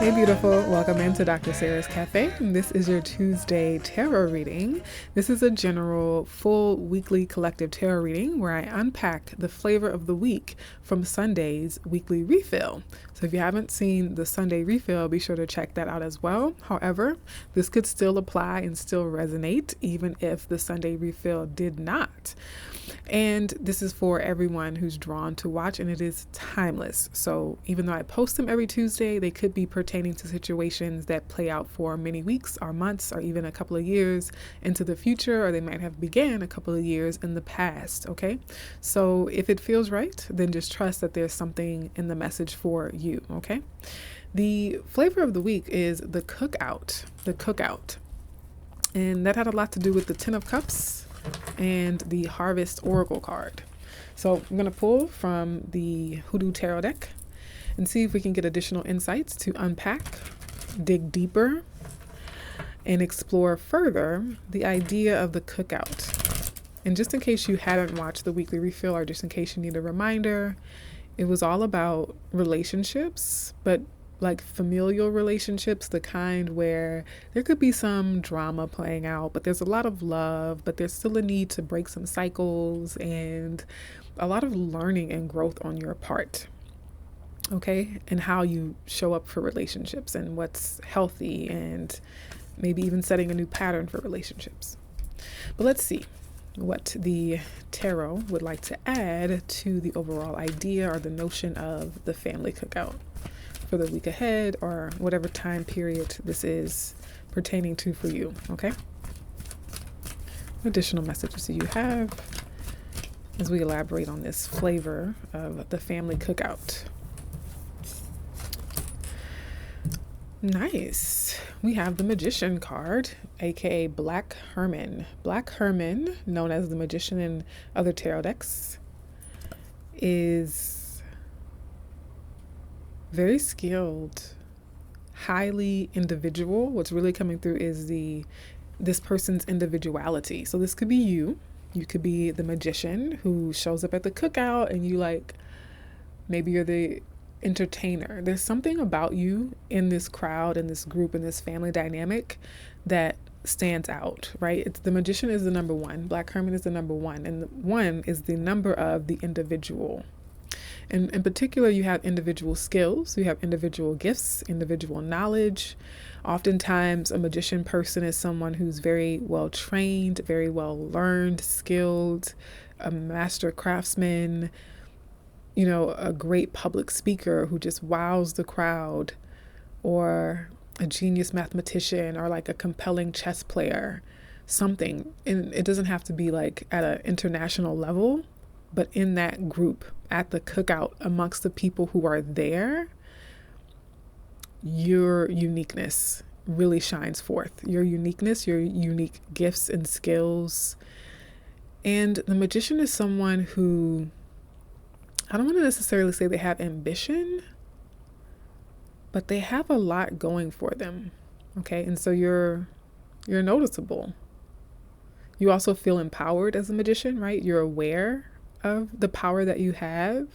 Hey beautiful, welcome into Dr. Sarah's Café. This is your Tuesday tarot reading. This is a general, full weekly collective tarot reading where I unpack the flavor of the week from Sunday's weekly refill. So if you haven't seen the Sunday refill, be sure to check that out as well. However, this could still apply and still resonate even if the Sunday refill did not. And this is for everyone who's drawn to watch, and it is timeless. So even though I post them every Tuesday, they could be pertaining to situations that play out for many weeks or months or even a couple of years into the future, or they might have began a couple of years in the past, okay? So if it feels right, then just trust that there's something in the message for you, okay? The flavor of the week is the cookout. And that had a lot to do with the Ten of Cups and the Harvest Oracle card. So I'm going to pull from the Hoodoo Tarot deck and see if we can get additional insights to unpack, dig deeper, and explore further the idea of the cookout. And just in case you hadn't watched the weekly refill, or just in case you need a reminder, it was all about relationships, but like familial relationships, the kind where there could be some drama playing out, but there's a lot of love, but there's still a need to break some cycles and a lot of learning and growth on your part. Okay, and how you show up for relationships and what's healthy, and maybe even setting a new pattern for relationships. But let's see what the tarot would like to add to the overall idea or the notion of the family cookout for the week ahead, or whatever time period this is pertaining to for you, okay? What additional messages do you have as we elaborate on this flavor of the family cookout? Nice. We have the Magician card, aka Black Herman. Black Herman, known as the Magician in other tarot decks, is very skilled, highly individual. What's really coming through is this person's individuality. So this could be you. You could be the magician who shows up at the cookout, and maybe you're the entertainer. There's something about you in this crowd, in this group, in this family dynamic that stands out, right? The magician is the number one. Black Herman is the number one. And the one is the number of the individual. And in particular, you have individual skills, you have individual gifts, individual knowledge. Oftentimes, a magician person is someone who's very well trained, very well learned, skilled, a master craftsman, a great public speaker who just wows the crowd, or a genius mathematician, or like a compelling chess player, something. And it doesn't have to be like at an international level, but in that group, at the cookout, amongst the people who are there, your uniqueness really shines forth. Your uniqueness, your unique gifts and skills. And the magician is someone who, I don't want to necessarily say they have ambition, but they have a lot going for them. Okay, and so you're noticeable. You also feel empowered as a magician, right? You're aware of the power that you have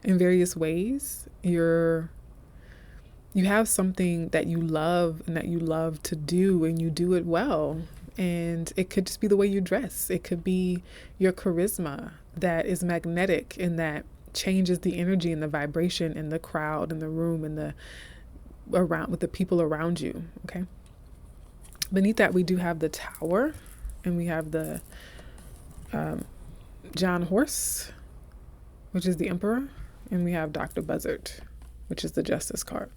in various ways. You have something that you love and that you love to do, and you do it well. And it could just be the way you dress. It could be your charisma that is magnetic and that changes the energy and the vibration in the crowd, in the room, and with the people around you. Okay. Beneath that, we do have the Tower, and we have the John Horse, which is the Emperor, and we have Dr. Buzzard, which is the Justice card.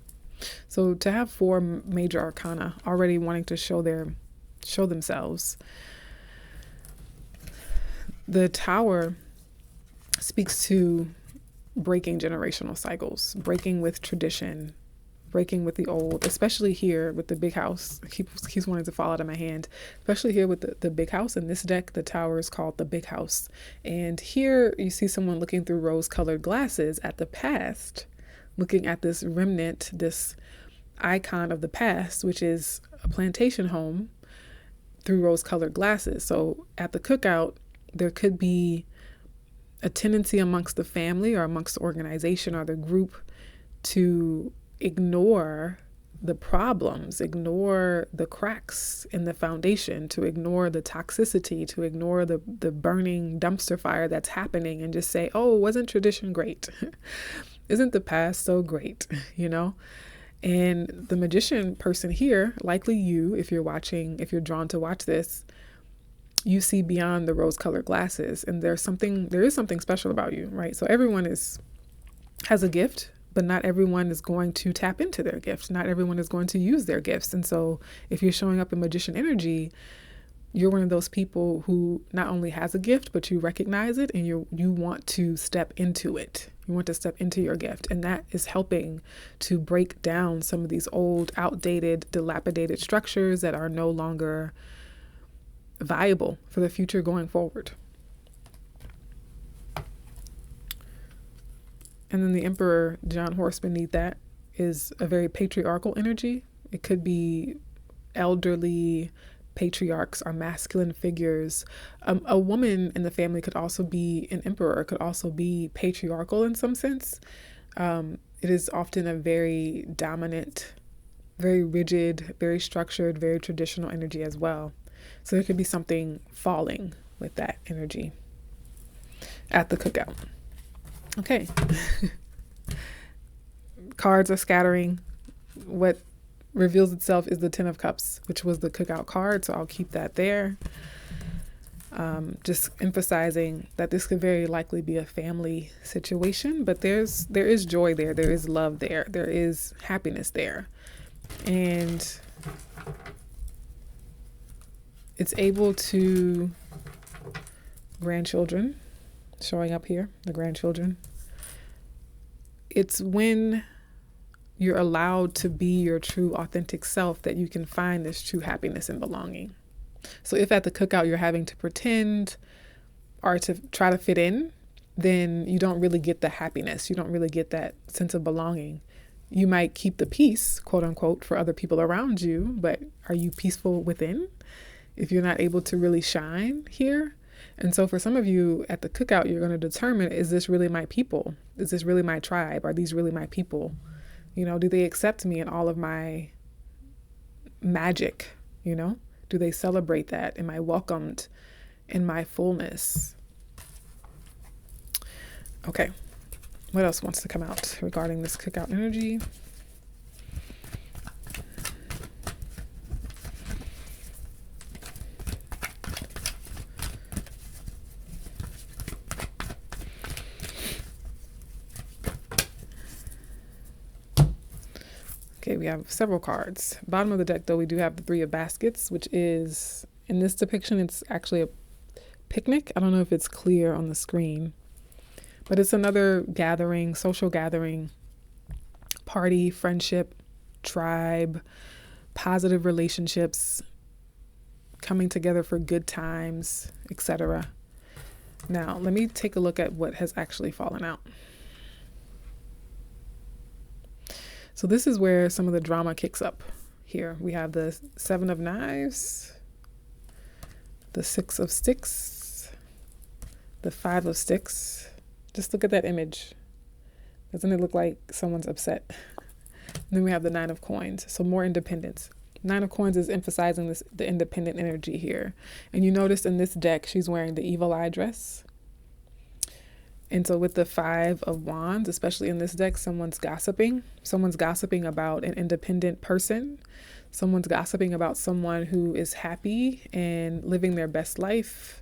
So to have four major arcana already wanting to show themselves, the Tower speaks to breaking generational cycles, breaking with tradition, breaking with the old, especially here with the big house. He's wanting to fall out of my hand, especially here with the big house. In this deck, the Tower is called the big house. And here you see someone looking through rose-colored glasses at the past, looking at this remnant, this icon of the past, which is a plantation home, through rose-colored glasses. So at the cookout, there could be a tendency amongst the family or amongst the organization or the group to ignore the problems, ignore the cracks in the foundation, to ignore the toxicity, to ignore the burning dumpster fire that's happening, and just say, oh, wasn't tradition great? Isn't the past so great? And the magician person here, likely you, if you're drawn to watch this, you see beyond the rose-colored glasses, and there is something special about you, right? So everyone has a gift, but not everyone is going to tap into their gift. Not everyone is going to use their gifts. And so if you're showing up in magician energy, you're one of those people who not only has a gift, but you recognize it, and you want to step into it. You want to step into your gift. And that is helping to break down some of these old, outdated, dilapidated structures that are no longer viable for the future going forward. And then the Emperor, John Horse, beneath that is a very patriarchal energy. It could be elderly patriarchs or masculine figures. A woman in the family could also be an emperor, could also be patriarchal in some sense. It is often a very dominant, very rigid, very structured, very traditional energy as well. So there could be something falling with that energy at the cookout. Okay. Cards are scattering. What reveals itself is the Ten of Cups, which was the cookout card. So I'll keep that there. Just emphasizing that this could very likely be a family situation, but there is joy there. There is love there. There is happiness there. And it's able to grandchildren showing up here, the grandchildren. It's when you're allowed to be your true authentic self that you can find this true happiness and belonging. So if at the cookout you're having to pretend or to try to fit in, then you don't really get the happiness. You don't really get that sense of belonging. You might keep the peace, quote unquote, for other people around you, but are you peaceful within if you're not able to really shine here? And so for some of you at the cookout, you're going to determine, is this really my people? Is this really my tribe? Are these really my people? Do they accept me in all of my magic? Do they celebrate that? Am I welcomed in my fullness? Okay. What else wants to come out regarding this cookout energy? Okay, we have several cards. Bottom of the deck, though, we do have the Three of Baskets, which is, in this depiction, it's actually a picnic. I don't know if it's clear on the screen, but it's another gathering, social gathering, party, friendship, tribe, positive relationships, coming together for good times, etc. Now, let me take a look at what has actually fallen out. So this is where some of the drama kicks up. Here we have the Seven of Knives, the Six of Sticks, the Five of Sticks. Just look at that image. Doesn't it look like someone's upset? And then we have the Nine of Coins. So more independence. Nine of Coins is emphasizing the independent energy here. And you notice in this deck, she's wearing the evil eye dress. And so with the Five of Wands, especially in this deck, someone's gossiping. Someone's gossiping about an independent person. Someone's gossiping about someone who is happy and living their best life.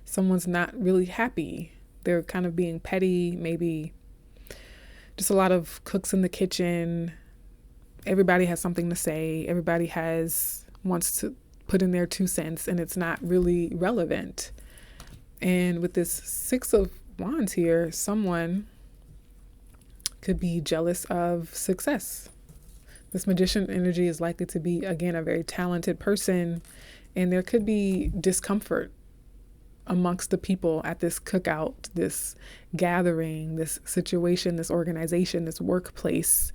Someone's not really happy. They're kind of being petty, maybe just a lot of cooks in the kitchen. Everybody has something to say. Everybody wants to put in their 2 cents, and it's not really relevant. And with this Six of Wands here, someone could be jealous of success. This magician energy is likely to be, again, a very talented person, and there could be discomfort amongst the people at this cookout, this gathering, this situation, this organization, this workplace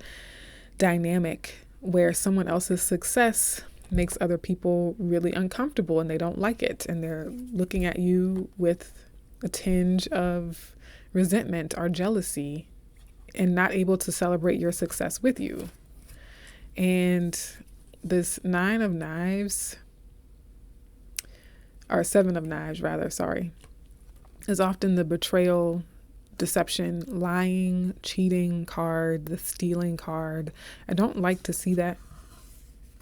dynamic where someone else's success makes other people really uncomfortable and they don't like it, and they're looking at you with a tinge of resentment or jealousy and not able to celebrate your success with you. And this Nine of Knives, or Seven of Knives rather, sorry, is often the betrayal, deception, lying, cheating card, the stealing card. I don't like to see that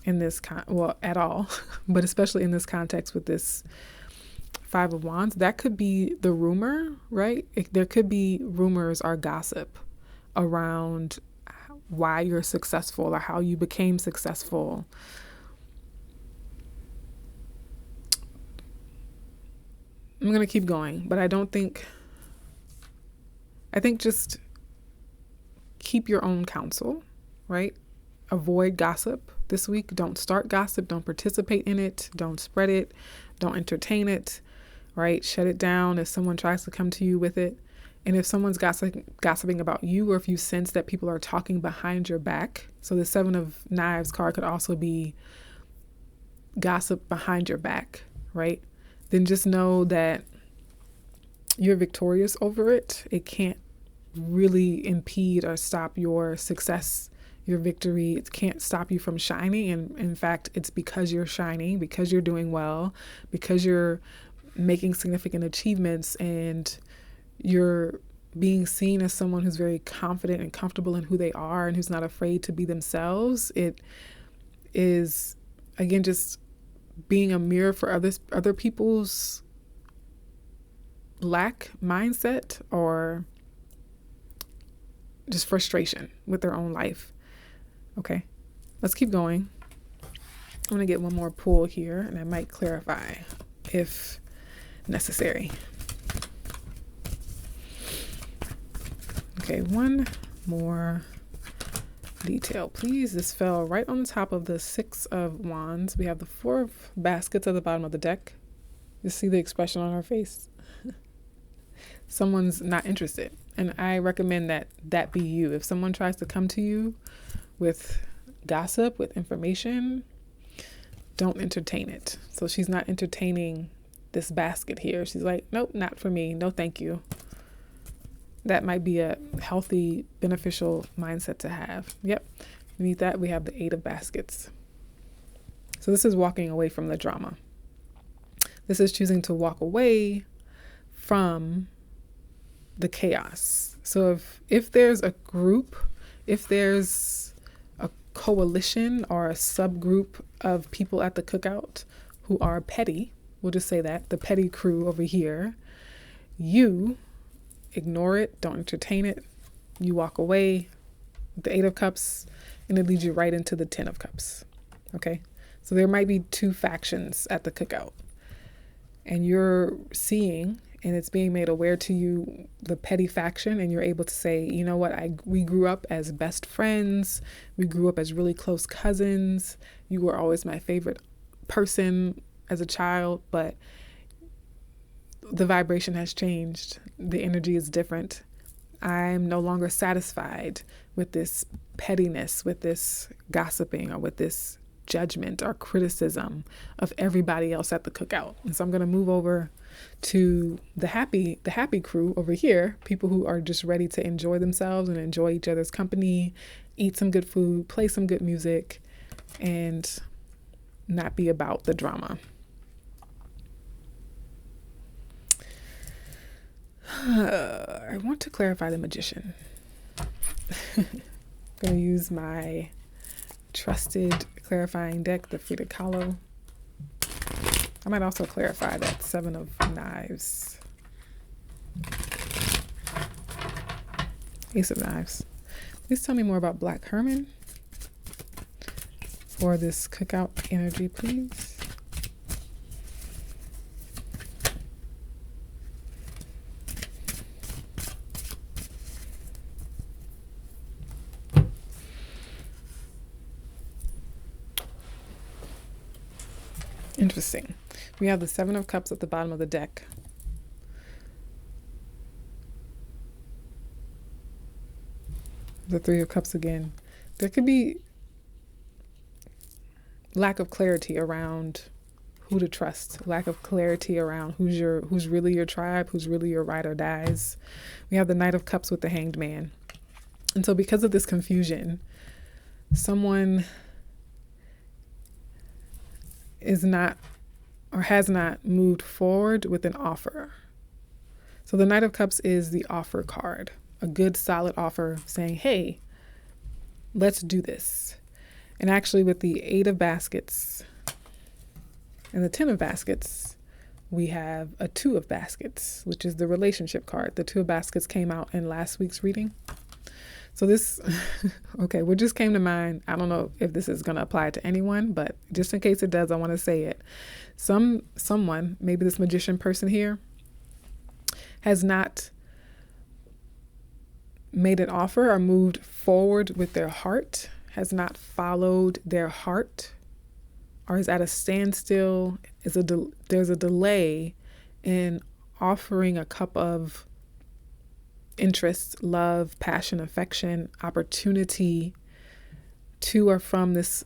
in this at all, but especially in this context with this Five of Wands. That could be the rumor, right? There could be rumors or gossip around why you're successful or how you became successful. I'm going to keep going, but I think just keep your own counsel, right? Avoid gossip this week. Don't start gossip. Don't participate in it. Don't spread it. Don't entertain it, right? Shut it down if someone tries to come to you with it. And if someone's gossiping about you, or if you sense that people are talking behind your back, so the Seven of Knives card could also be gossip behind your back, right? Then just know that you're victorious over it. It can't really impede or stop your success, your victory. It can't stop you from shining. And in fact, it's because you're shining, because you're doing well, because you're making significant achievements, and you're being seen as someone who's very confident and comfortable in who they are and who's not afraid to be themselves. It is, again, just being a mirror for other people's lack mindset or just frustration with their own life. Okay, let's keep going. I'm going to get one more pull here, and I might clarify if necessary. Okay, one more detail, please. This fell right on top of the Six of Wands. We have the Four of Baskets at the bottom of the deck. You see the expression on her face. Someone's not interested. And I recommend that be you. If someone tries to come to you with gossip, with information, don't entertain it. So she's not entertaining this basket here. She's like, nope, not for me. No, thank you. That might be a healthy, beneficial mindset to have. Yep. Beneath that, we have the Eight of Baskets. So this is walking away from the drama. This is choosing to walk away from the chaos. So if there's a group, if there's a coalition or a subgroup of people at the cookout who are petty, we'll just say that, the petty crew over here, you ignore it, don't entertain it. You walk away with the Eight of Cups, and it leads you right into the Ten of Cups. Okay? So there might be two factions at the cookout, and you're seeing, and it's being made aware to you, the petty faction, and you're able to say, you know what, we grew up as best friends. We grew up as really close cousins. You were always my favorite person as a child, but the vibration has changed. The energy is different. I'm no longer satisfied with this pettiness, with this gossiping, or with this judgment or criticism of everybody else at the cookout. And so I'm going to move over to the happy crew over here, people who are just ready to enjoy themselves and enjoy each other's company, eat some good food, play some good music, and not be about the drama. I want to clarify the Magician. I'm going to use my trusted clarifying deck, the Frida Kahlo. I might also clarify that Seven of Knives. Ace of Knives. Please tell me more about Black Herman for this cookout energy, please. Interesting. We have the Seven of Cups at the bottom of the deck. The Three of Cups again. There could be lack of clarity around who to trust, lack of clarity around who's really your tribe, who's really your ride or dies. We have the Knight of Cups with the Hanged Man. And so because of this confusion, someone is not or has not moved forward with an offer. So the Knight of Cups is the offer card, a good solid offer saying, hey, let's do this. And actually with the 8 of baskets and the 10 of baskets, we have a 2 of baskets, which is the relationship card. The 2 of baskets came out in last week's reading. So this, okay, what just came to mind, I don't know if this is going to apply to anyone, but just in case it does, I want to say it. Someone, maybe this magician person here, has not made an offer or moved forward with their heart, has not followed their heart, or is at a standstill. There's a delay in offering a cup of interest, love, passion, affection, opportunity to or from this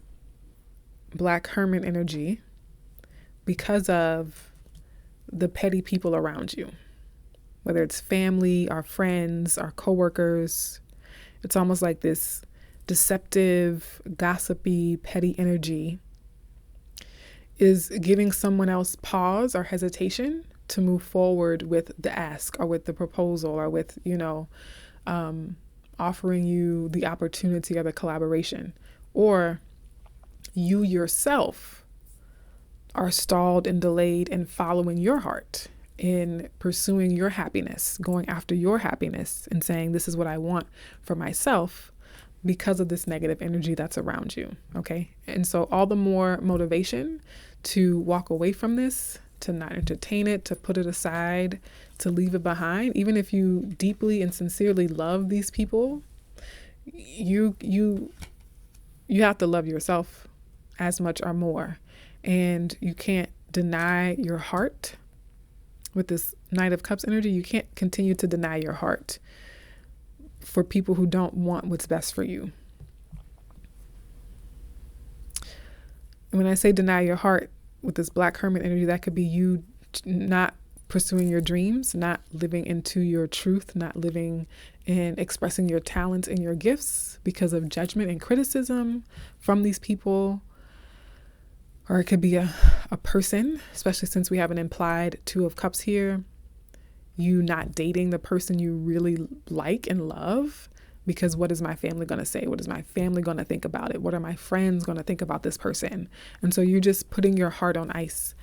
Black Hermit energy because of the petty people around you, whether it's family, our friends, our coworkers. It's almost like this deceptive, gossipy, petty energy is giving someone else pause or hesitation to move forward with the ask or with the proposal or with, offering you the opportunity or the collaboration. Or you yourself are stalled and delayed in following your heart, in pursuing your happiness, going after your happiness and saying, this is what I want for myself because of this negative energy that's around you. Okay. And so all the more motivation to walk away from this, to not entertain it, to put it aside, to leave it behind. Even if you deeply and sincerely love these people, you have to love yourself as much or more. And you can't deny your heart with this Knight of Cups energy. You can't continue to deny your heart for people who don't want what's best for you. And when I say deny your heart with this Black Hermit energy, that could be you not pursuing your dreams, not living into your truth, not living and expressing your talents and your gifts because of judgment and criticism from these people. Or it could be a person, especially since we have an implied 2 of Cups here. You not dating the person you really like and love because what is my family going to say? What is my family going to think about it? What are my friends going to think about this person? And so you're just putting your heart on ice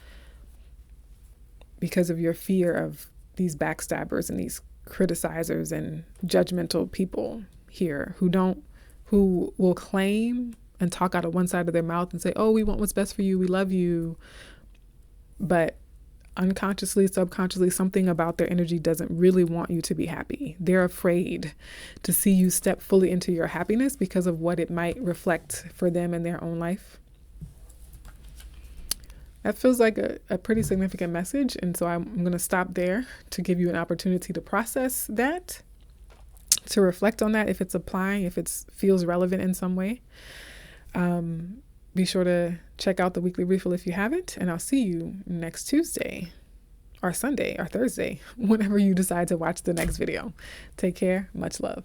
because of your fear of these backstabbers and these criticizers and judgmental people here who will claim and talk out of one side of their mouth and say, oh, we want what's best for you. We love you. But unconsciously, subconsciously, something about their energy doesn't really want you to be happy. They're afraid to see you step fully into your happiness because of what it might reflect for them in their own life. That feels like a pretty significant message. And so I'm going to stop there to give you an opportunity to process that, to reflect on that if it's applying, if it feels relevant in some way. Be sure to check out the weekly refill if you haven't, and I'll see you next Tuesday or Sunday or Thursday, whenever you decide to watch the next video. Take care. Much love.